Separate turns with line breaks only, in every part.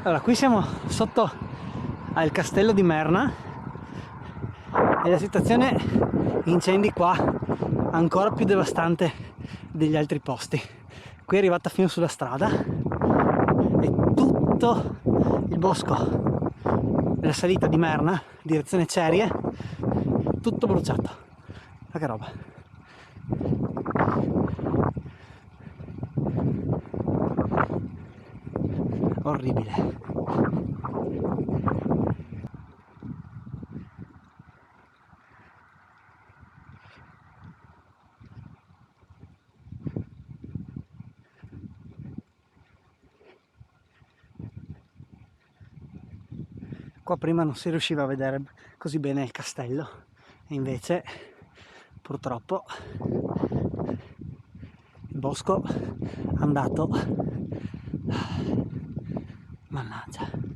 Allora, qui siamo sotto al castello di Merna e la situazione incendi qua ancora più devastante degli altri posti. Qui è arrivata fino sulla strada e tutto il bosco della salita di Merna, direzione Cerie, tutto bruciato. Ma che roba! Orribile. Qua prima non si riusciva a vedere così bene il castello e invece purtroppo il bosco è andato, mannaggia.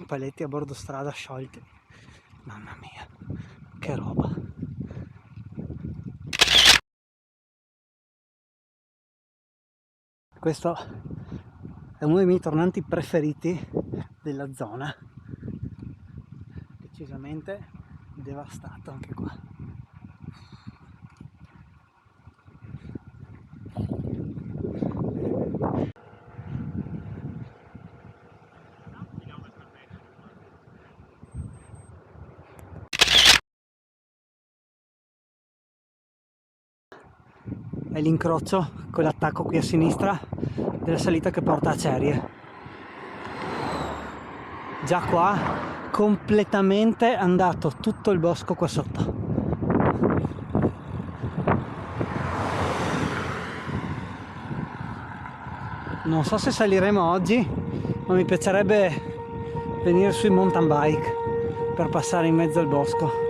Paletti a bordo strada sciolti, mamma mia, che roba. Questo è uno dei miei tornanti preferiti della zona, decisamente devastato anche qua. È l'incrocio con l'attacco qui a sinistra della salita che porta a Cerie. Già qua completamente andato tutto il bosco qua sotto. Non so se saliremo oggi, ma mi piacerebbe venire sui mountain bike per passare in mezzo al bosco.